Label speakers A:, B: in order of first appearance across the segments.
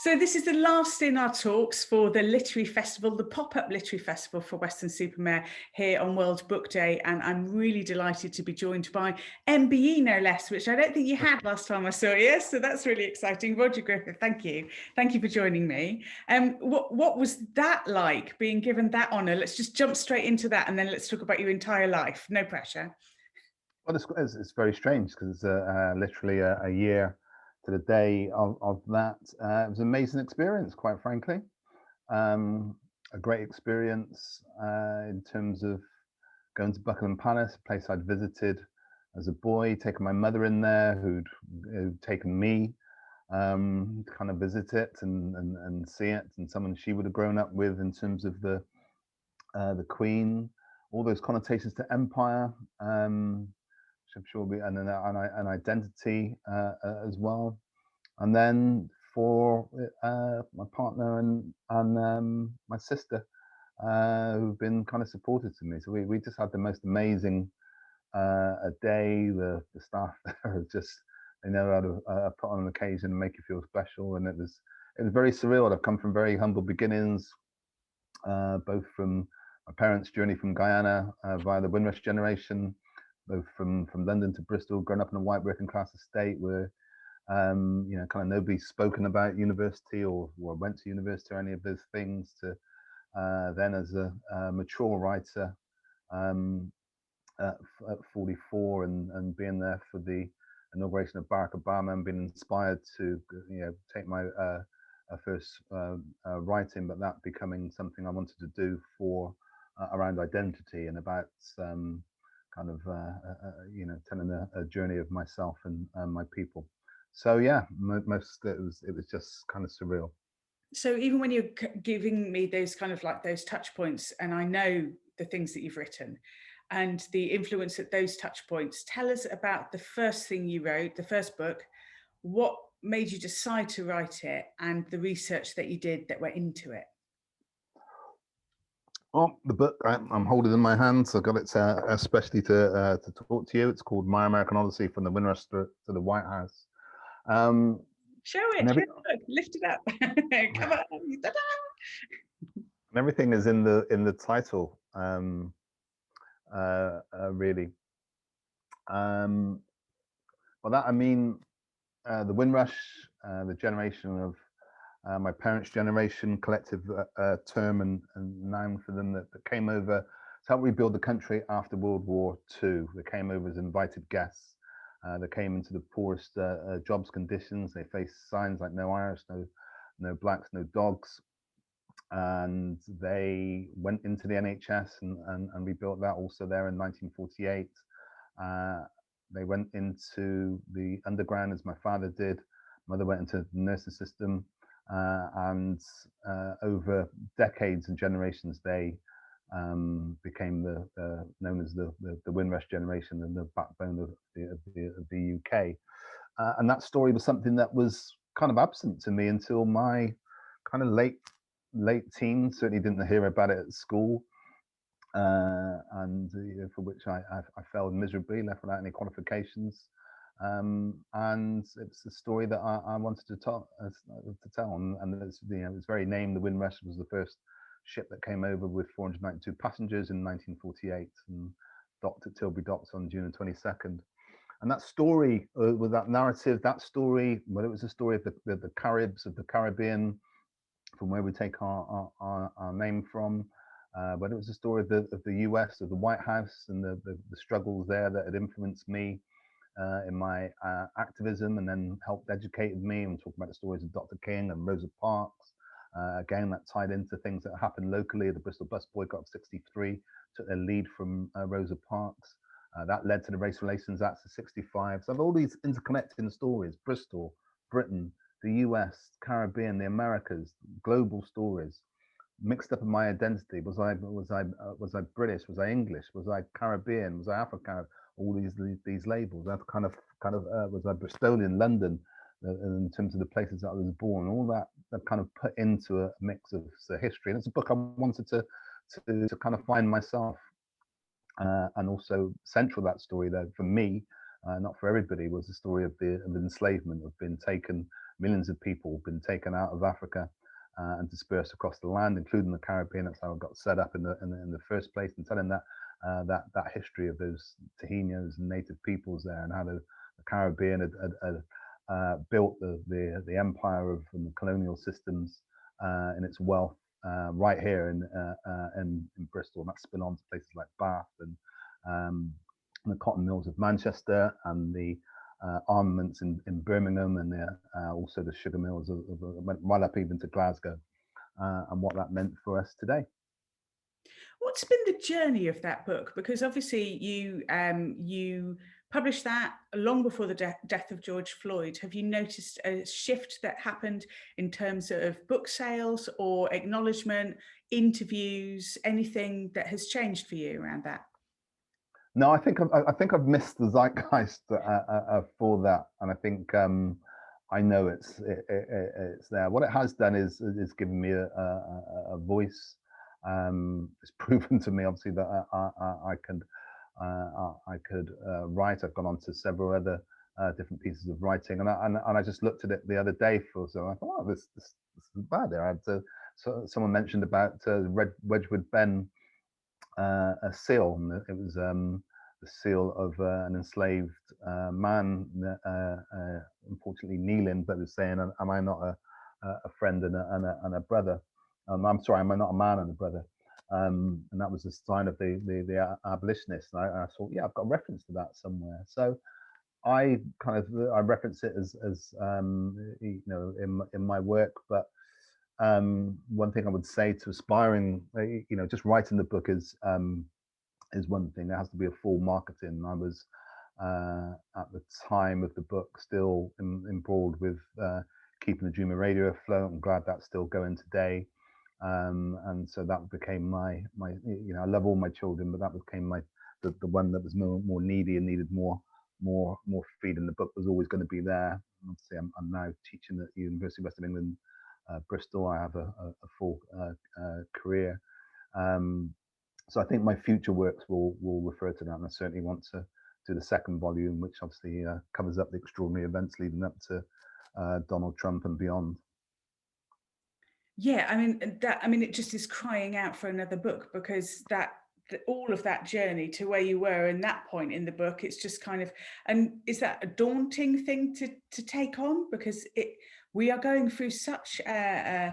A: So this is the last in our talks for the literary festival, the pop-up literary festival for Weston-super-Mare here on World Book Day. And I'm really delighted to be joined by MBE, no less, which I don't think you had last time I saw you. So that's really exciting. Roger Griffith, thank you. Thank you for joining me. What was that like, being given that honour? Let's just jump straight into that and then let's talk about your entire life. No pressure.
B: Well, it's very strange because literally a year to the day of that. It was an amazing experience, quite frankly. A great experience in terms of going to Buckingham Palace, a place I'd visited as a boy, taking my mother in there, who'd taken me to kind of visit it and see it, and someone she would have grown up with in terms of the Queen, all those connotations to empire. I'm sure will be an identity as well, and then for my partner and my sister who've been kind of supportive to me. So we just had the most amazing a day. The staff are just, they know how to put on an occasion and make you feel special, and it was very surreal. I've come from very humble beginnings, both from my parents' journey from Guyana via the Windrush generation, both from London to Bristol, growing up in a white working class estate where you know, kind of nobody's spoken about university or went to university or any of those things, to then as a mature writer at 44 and being there for the inauguration of Barack Obama and being inspired to, you know, take my first writing, but that becoming something I wanted to do for around identity and about kind of you know, telling a journey of myself and my people. So yeah, most it was just kind of surreal.
A: So even when you're giving me those kind of like those touch points, and I know the things that you've written and the influence at those touch points, tell us about the first thing you wrote, the first book. What made you decide to write it, and the research that you did that went into it?
B: Well, the book I'm holding in my hands, I got it especially to talk to you. It's called My American Odyssey, from the Windrush to the White House.
A: Show it, lift it up. Come on.
B: And everything is in the title, really. By that I mean the Windrush, the generation of my parents' generation, collective term and noun for them, that came over to help rebuild the country after World War II. They came over as invited guests. They came into the poorest jobs conditions. They faced signs like no Irish, no blacks, no dogs. And they went into the NHS and rebuilt that also there in 1948. They went into the underground, as my father did. Mother went into the nursing system. And over decades and generations, they became known as the Windrush generation and the backbone of the UK. And that story was something that was kind of absent to me until my kind of late teens. Certainly didn't hear about it at school, and you know, for which I failed miserably, left without any qualifications. And it's a story that I wanted to tell, and it's, you know, its very name, the Windrush, was the first ship that came over with 492 passengers in 1948 and docked at Tilbury Docks on June 22nd. And that story, with that narrative, that story, well, it was a story of the Caribs, of the Caribbean, from where we take our name from. But it was a story of the US, of the White House, and the struggles there that had influenced me in my activism, and then helped educate me. And talking about the stories of Dr. King and Rosa Parks. Again, that tied into things that happened locally. The Bristol bus boycott of '63 took their lead from Rosa Parks. That led to the Race Relations Act of '65. So I've all these interconnecting stories: Bristol, Britain, the US, Caribbean, the Americas, global stories, mixed up in my identity. Was I British? Was I English? Was I Caribbean? Was I African? All these labels. That kind of was I Bristolian, London, in terms of the places that I was born. All that kind of put into a mix of history. And it's a book I wanted to kind of find myself, and also central that story, though, for me, not for everybody, was the story of the enslavement, of being taken, millions of people been taken out of Africa and dispersed across the land, including the Caribbean. That's how it got set up in the first place, and telling that history of those Tahinos and native peoples there, and how the Caribbean had built the empire of and the colonial systems and its wealth right here in Bristol, and that spin on to places like Bath and the cotton mills of Manchester, and the armaments in Birmingham, and also the sugar mills went right up even to Glasgow, and what that meant for us today.
A: What's been the journey of that book? Because obviously you published that long before the death of George Floyd. Have you noticed a shift that happened in terms of book sales or acknowledgement, interviews, anything that has changed for you around that?
B: No, I think I've missed the zeitgeist for that, and I think I know it's there. What it has done is given me a voice. It's proven to me, obviously, that I could write. I've gone on to several other different pieces of writing, and I just looked at it the other day. So I thought, oh, this is bad. There, I had someone mentioned about Wedgwood Ben. A seal, and it was the seal of an enslaved man, unfortunately kneeling, but was saying, "Am I not a friend and a brother? I'm sorry, am I not a man and a brother?" And that was a sign of the abolitionists. And I thought, yeah, I've got a reference to that somewhere. So I reference it as you know, in my work, but one thing I would say to aspiring, you know, just writing the book is one thing. There has to be a full marketing. I was at the time of the book still embroiled with keeping the Dreamer Radio afloat. I'm glad that's still going today, and so that became my you know, I love all my children, but that became the one that was more needy and needed more feeding. The book was always going to be there. Obviously, I'm now teaching at the University of West of England. Bristol. I have a full career, so I think my future works will refer to that, and I certainly want to do the second volume, which obviously covers up the extraordinary events leading up to Donald Trump and beyond.
A: Yeah, I mean, it just is crying out for another book, because all of that journey to where you were in that point in the book, it's just kind of, and is that a daunting thing to take on? Because we are going through such a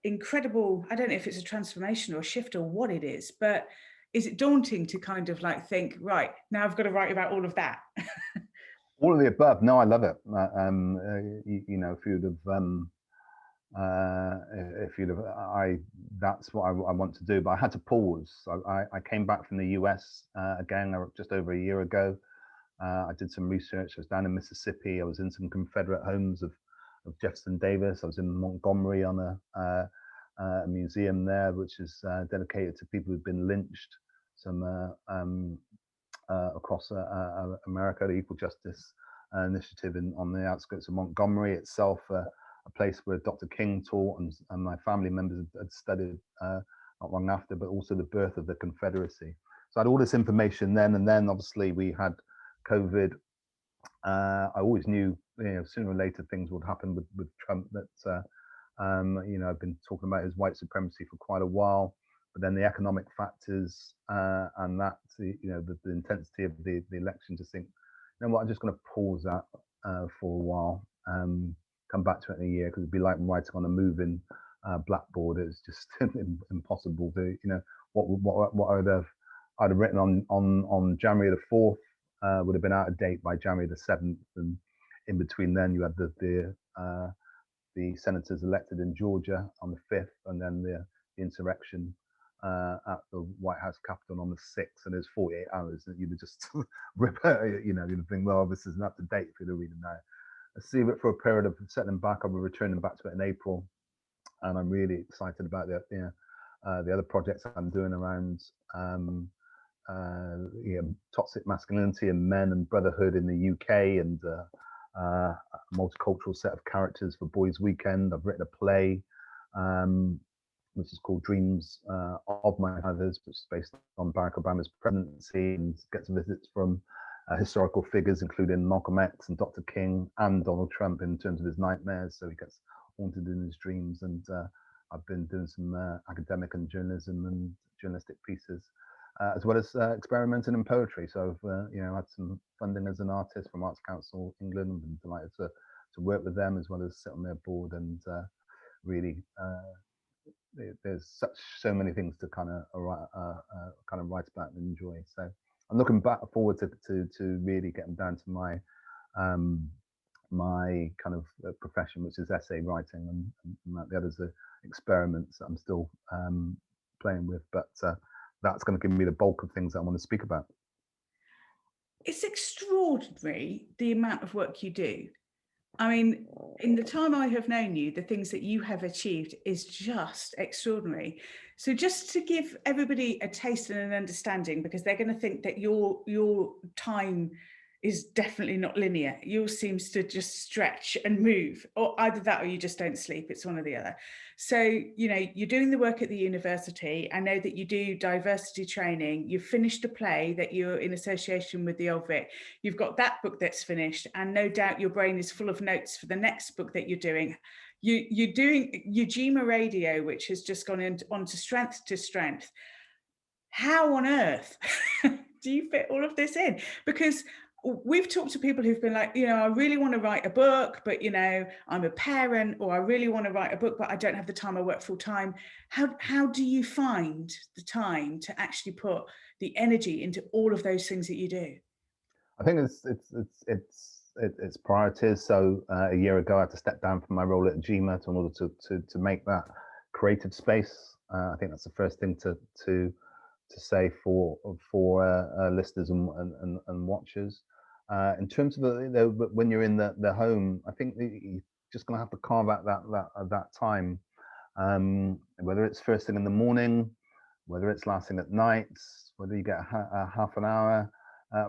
A: incredible, I don't know if it's a transformation or a shift or what it is, but is it daunting to kind of like think, right, now I've got to write about all of that?
B: All of the above. No, I love it. You know, if you'd have, that's what I want to do, but I had to pause. I came back from the US again just over a year ago. I did some research. I was down in Mississippi. I was in some Confederate homes of Jefferson Davis. I was in Montgomery on a museum there, which is dedicated to people who've been lynched. Some across America, the Equal Justice Initiative on the outskirts of Montgomery itself, a place where Dr. King taught, and my family members had studied not long after, but also the birth of the Confederacy. So I had all this information then, and then obviously we had COVID. I always knew, you know, sooner or later things would happen with Trump. That you know, I've been talking about his white supremacy for quite a while, but then the economic factors and that, you know, the intensity of the election. Just think, you know what, I'm just going to pause that for a while. Come back to it in a year, because it'd be like writing on a moving blackboard. It's just impossible to, you know, what I'd have written on January the 4th would have been out of date by January the 7th, and in between then you had the senators elected in Georgia on the 5th, and then the insurrection at the White House Capitol on the 6th, and there's 48 hours that you'd just rip out, you know, you'd think, well, this isn't up to date for the reader now. I see it for a period of settling back. I'll be returning back to it in April, and I'm really excited about the other projects I'm doing around you know, toxic masculinity and men and brotherhood in the UK, and a multicultural set of characters for Boyz Weekend. I've written a play which is called Dreams of My Others, which is based on Barack Obama's presidency, and gets visits from historical figures, including Malcolm X and Dr. King and Donald Trump in terms of his nightmares. So he gets haunted in his dreams. And I've been doing some academic and journalism and journalistic pieces, as well as experimenting in poetry. So I've had some funding as an artist from Arts Council England. I've been delighted to work with them, as well as sit on their board, and really there's so many things to kind of write about and enjoy. So I'm looking forward to really getting down to my my kind of profession, which is essay writing, and the others are experiments that I'm still playing with, but that's going to give me the bulk of things that I want to speak about.
A: It's extraordinary the amount of work you do. I mean, in the time I have known you, the things that you have achieved is just extraordinary. So just to give everybody a taste and an understanding, because they're going to think that your time is definitely not linear. Yours seems to just stretch and move, or either that or you just don't sleep. It's one or the other. So, you're doing the work at the university. I know that you do diversity training. You've finished a play that you're in association with the Old Vic. You've got that book that's finished, and no doubt your brain is full of notes for the next book that you're doing. You're doing Ujima Radio, which has just gone on to strength to strength. How on earth do you fit all of this in? Because we've talked to people who've been like, I really want to write a book, but, I'm a parent, or I really want to write a book, but I don't have the time. I work full time. How do you find the time to actually put the energy into all of those things that you do?
B: I think it's priorities. So a year ago, I had to step down from my role at GMA in order to make that creative space. I think that's the first thing to say for listeners and watchers. In terms of when you're in the home, I think you're just going to have to carve out that time, whether it's first thing in the morning, whether it's last thing at night, whether you get a half an hour,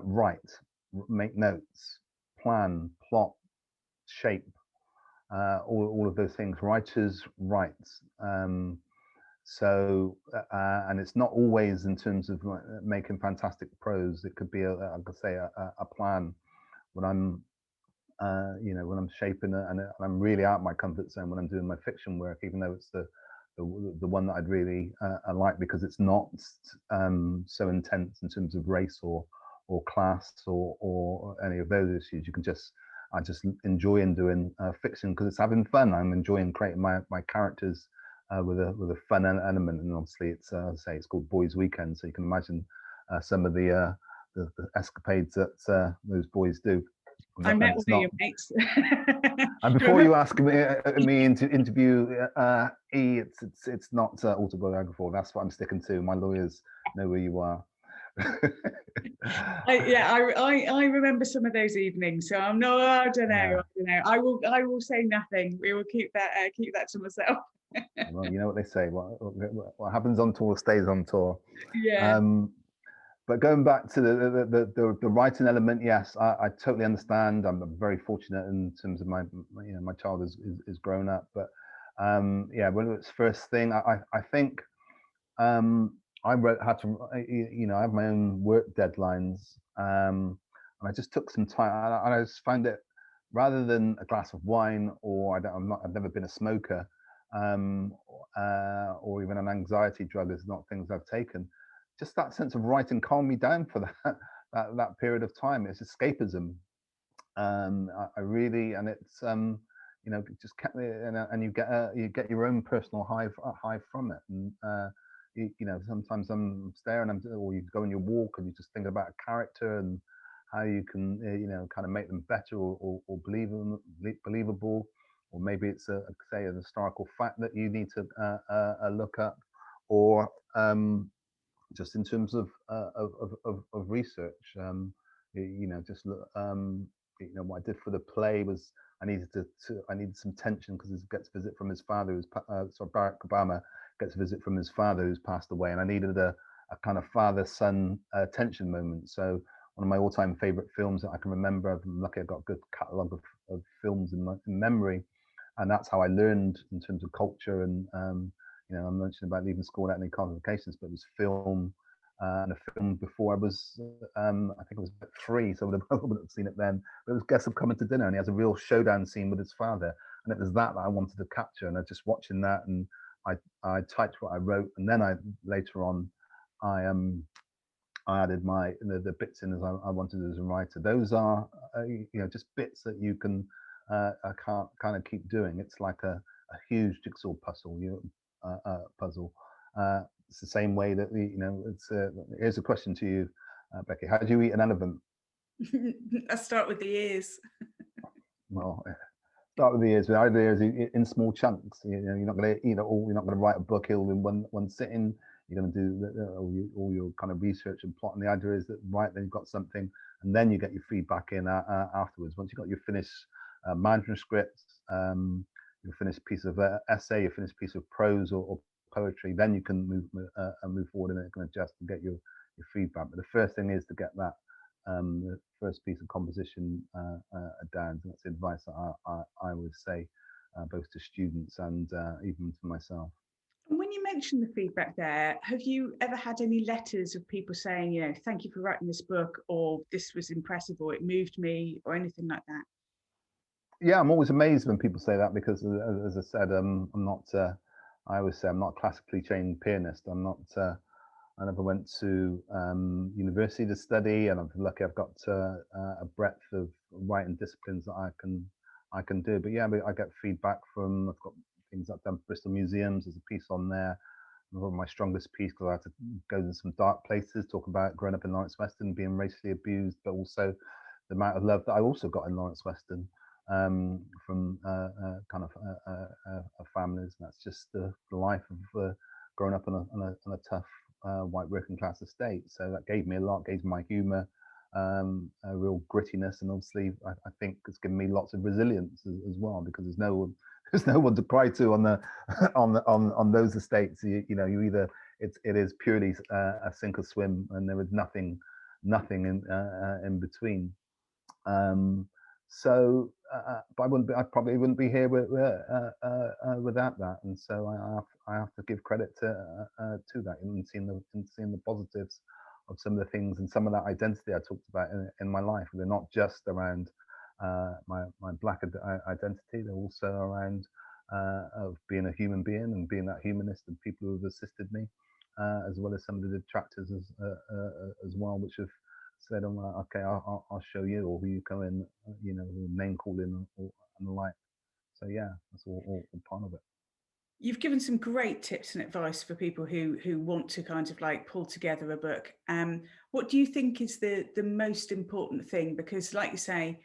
B: write, make notes, plan, plot, shape, all of those things. Writers write. So, and it's not always in terms of making fantastic prose. It could be, I could say, a plan. When I'm, when I'm shaping it, and I'm really out of my comfort zone when I'm doing my fiction work, even though it's the one that I'd really like, because it's not so intense in terms of race or class or any of those issues. I just enjoy doing fiction because it's having fun. I'm enjoying creating my characters with a fun element, and obviously it's it's called Boyz Weekend, so you can imagine some of the escapades that those boys do.
A: I met one of your mates.
B: And before you ask me to interview E, it's not autobiographical. That's what I'm sticking to. My lawyers know where you are.
A: I remember some of those evenings, so I'm not. I don't know. I will say nothing. We will keep that to myself.
B: Well, you know what they say. What happens on tour stays on tour.
A: Yeah.
B: But going back to the writing element, yes, I totally understand. I'm very fortunate in terms of my child is grown up. But whether it's first thing, I think I had to, I have my own work deadlines, and I just took some time. And I just found it, rather than a glass of wine, or I've never been a smoker, or even an anxiety drug is not things I've taken. Just that sense of writing calmed me down for that period of time. It's escapism. I really, and it's just kept me, and you get your own personal high from it. And sometimes I'm staring, or you go on your walk and you just think about a character and how you can kind of make them better or believable, or maybe it's a historical fact that you need to look up, or just in terms of research, what I did for the play was I needed some tension, because he gets a visit from his father, Barack Obama gets a visit from his father who's passed away, and I needed a kind of father-son tension moment. So one of my all-time favorite films that I can remember, I'm lucky I've got a good catalogue of films in memory, and that's how I learned in terms of culture. And I mentioned about leaving school without any qualifications, but it was film, and a film before I was, I think I was about 3, so I wouldn't have seen it then. But it was Guests Have Come to Dinner, and he has a real showdown scene with his father, and it was that I wanted to capture. And I just watching that, and I typed what I wrote, and then later on, I I added the bits in as I wanted as a writer. Those are just bits that you can I can't kind of keep doing. It's like a huge jigsaw puzzle. Puzzle. It's the same way that it's. Here's a question to you, Becky. How do you eat an elephant?
A: I start with the ears.
B: Well, start with the ears. The idea is in small chunks. You're not going to eat it all. You're not going to write a book all in one sitting. You're going to do all your kind of research and plot. And the idea is that then you've got something, and then you get your feedback in afterwards. Once you've got your finished manuscript, your finished piece of essay, your finished piece of prose or poetry, then you can move forward and it can adjust and get your feedback. But the first thing is to get that the first piece of composition down. That's the advice that I would say both to students and even to myself.
A: And when you mentioned the feedback there, have you ever had any letters of people saying, thank you for writing this book, or this was impressive, or it moved me, or anything like that?
B: Yeah, I'm always amazed when people say that, because as I said, I'm not. I always say I'm not a classically trained pianist. I'm not. I never went to university to study, and I'm lucky I've got a breadth of writing disciplines that I can do. But yeah, I get feedback from. I've got things I've done for Bristol Museums. There's a piece on there. My strongest piece, because I had to go to some dark places, talk about growing up in Lawrence Weston, being racially abused, but also the amount of love that I also got in Lawrence Weston from kind of families. That's just the life of growing up on a tough white working class estate. So that gave me a lot, gave me my humour, a real grittiness, and obviously I think it's given me lots of resilience as well, because there's no one to cry to on the on those estates. You either it is purely a sink or swim, and there is nothing in between. So, but I probably wouldn't be here without that, and so I have to give credit to that, and seeing the positives of some of the things and some of that identity I talked about in my life. They're not just around my Black identity; they're also around of being a human being and being that humanist, and people who have assisted me, as well as some of the detractors as well, which have said, okay, I'll show you, or you come in, name calling and the like. So yeah, that's all part of it.
A: You've given some great tips and advice for people who want to kind of like pull together a book. What do you think is the most important thing? Because like you say,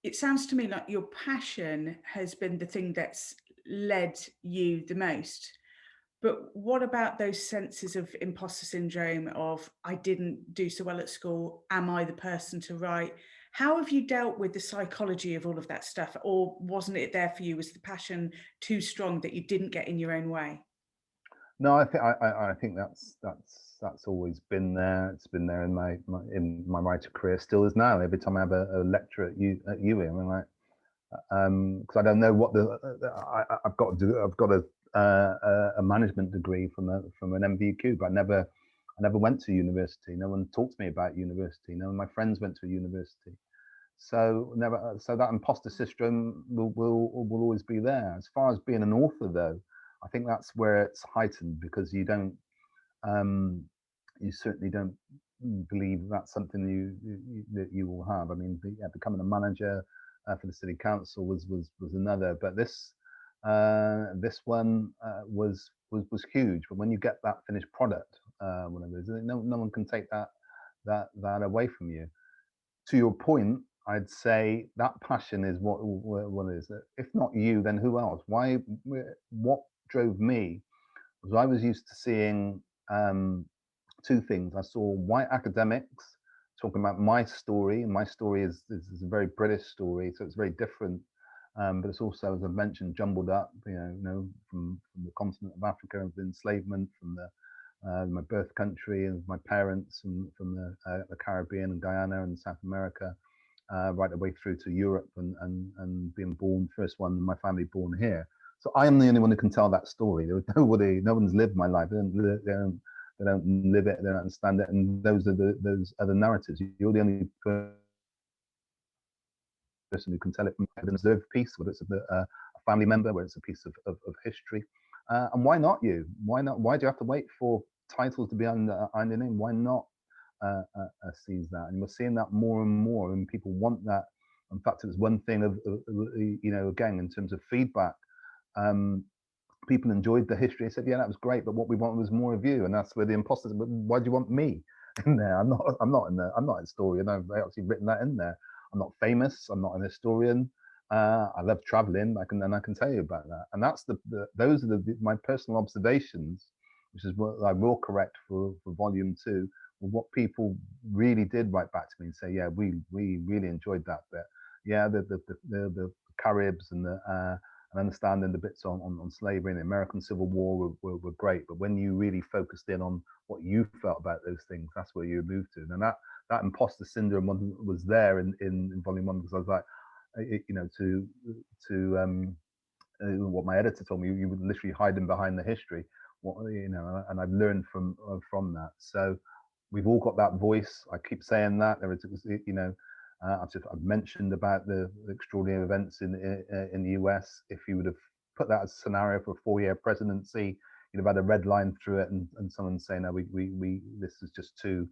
A: it sounds to me like your passion has been the thing that's led you the most. But what about those senses of imposter syndrome, of I didn't do so well at school, am I the person to write? How have you dealt with the psychology of all of that stuff? Or wasn't it there for you? Was the passion too strong that you didn't get in your own way?
B: No, I think that's always been there. It's been there in my writer career, still is now. Every time I have a lecture at UWE, I'm like, because I don't know what I've got to do. I've got a management degree from an MVQ, but I never went to university. No one talked to me about university. None of my friends went to a university. So that imposter syndrome will always be there. As far as being an author, though, I think that's where it's heightened, because you certainly don't believe that's something that you will have. I mean, becoming a manager for the city council was another, but this one was huge. But when you get that finished product, whatever it is, no one can take that away from you. To your point, I'd say that passion is what it is. If not you, then who else? What drove me was I was used to seeing two things. I saw white academics talking about my story, and my story is a very British story, so it's very different. But it's also, as I've mentioned, jumbled up. From the continent of Africa, of enslavement, from my birth country and my parents, from the Caribbean and Guyana and South America, right the way through to Europe, and being born, first one in my family born here. So I am the only one who can tell that story. There was nobody, no one's lived my life. They they don't live it, they don't understand it, and those are the narratives. You're the only person who can tell it from an observed piece, whether it's a family member, whether it's a piece of history. And why not you? Why not? Why do you have to wait for titles to be on your name? Why not seize that? And we're seeing that more and more, and people want that. In fact, it was one thing of again, in terms of feedback, people enjoyed the history. They said, yeah, that was great, but what we want was more of you. And that's where the imposters, but why do you want me in there? I'm not in there. I'm not a historian. I've actually written that in there. I'm not famous. I'm not an historian. I love traveling. I can tell you about that. And that's those are my personal observations, which is what I will correct for volume 2. What people really did write back to me and say, yeah, we really enjoyed that bit. Yeah, the Caribs and and understanding the bits on slavery and the American Civil War were great. But when you really focused in on what you felt about those things, that's where you moved to. And that imposter syndrome was there in volume 1, because I was like, what my editor told me, you would literally hiding behind the history, and I've learned from that. So we've all got that voice. I keep saying that. I've mentioned about the extraordinary events in the US. If you would have put that as a scenario for a 4-year presidency, you'd have had a red line through it, and someone saying, "No, this is just too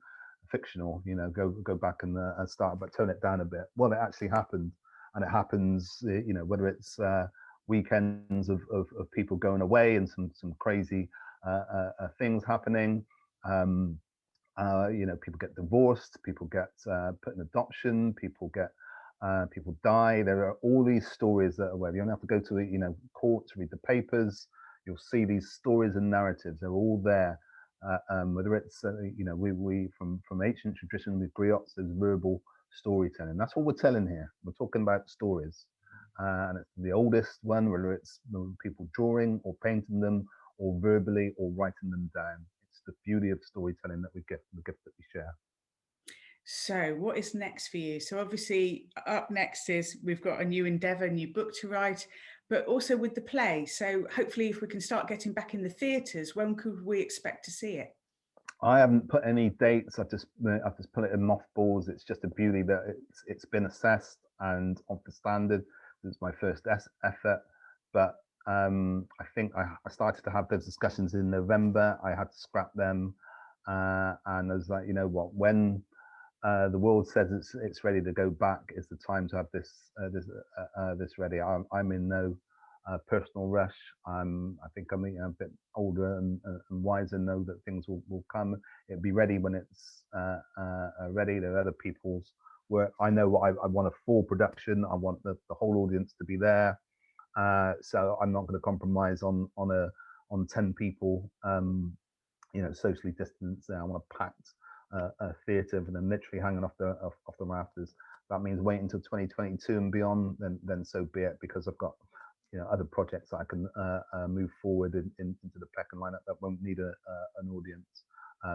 B: fictional. Go back and start, but tone it down a bit." Well, it actually happened, and it happens. Whether it's weekends of people going away and some crazy things happening. People get divorced, people get put in adoption, people die. There are all these stories that are where you don't have to go to court to read the papers. You'll see these stories and narratives. They're all there. Whether it's we from ancient tradition with griots, there's verbal storytelling. That's what we're telling here. We're talking about stories, and it's the oldest one, whether it's people drawing or painting them, or verbally or writing them down. It's the beauty of storytelling that we get, the gift that we share.
A: So what is next for you? So obviously up next is we've got a new endeavour, a new book to write, but also with the play. So hopefully if we can start getting back in the theatres, when could we expect to see it?
B: I haven't put any dates. I've just put it in mothballs. It's just a beauty that it's been assessed and of the standard. It's my first effort, but I think I started to have those discussions in November. I had to scrap them, and I was like, you know what, when the world says it's ready to go back, is the time to have this ready. I'm in no personal rush. I think I'm a bit older and wiser, know that things will come. It'll be ready when it's ready. There are other people's work. I know what I want, a full production. I want the whole audience to be there. So I'm not going to compromise on 10 people, socially distanced. I want a packed theatre for them literally hanging off the rafters. That means waiting until 2022 and beyond, then so be it, because I've got other projects that I can move forward into the second lineup that won't need an audience.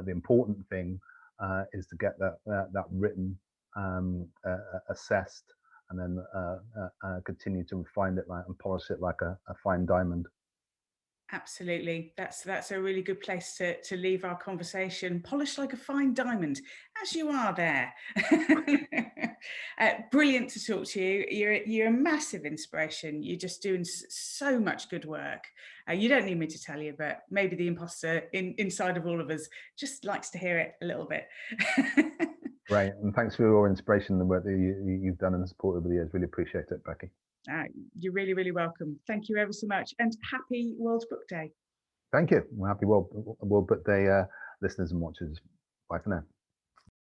B: The important thing is to get that written, assessed, and then continue to refine it and polish it like a fine diamond.
A: Absolutely. That's a really good place to leave our conversation. Polished like a fine diamond, as you are there. Brilliant to talk to you. You're a massive inspiration. You're just doing so much good work. You don't need me to tell you, but maybe the imposter inside of all of us just likes to hear it a little bit.
B: Great, and thanks for your inspiration and the work that you've done and the support over the years. Really appreciate it, Becky.
A: You're really, really welcome. Thank you ever so much, and happy World Book Day.
B: Thank you. Well, happy World Book Day, listeners and watchers. Bye for now.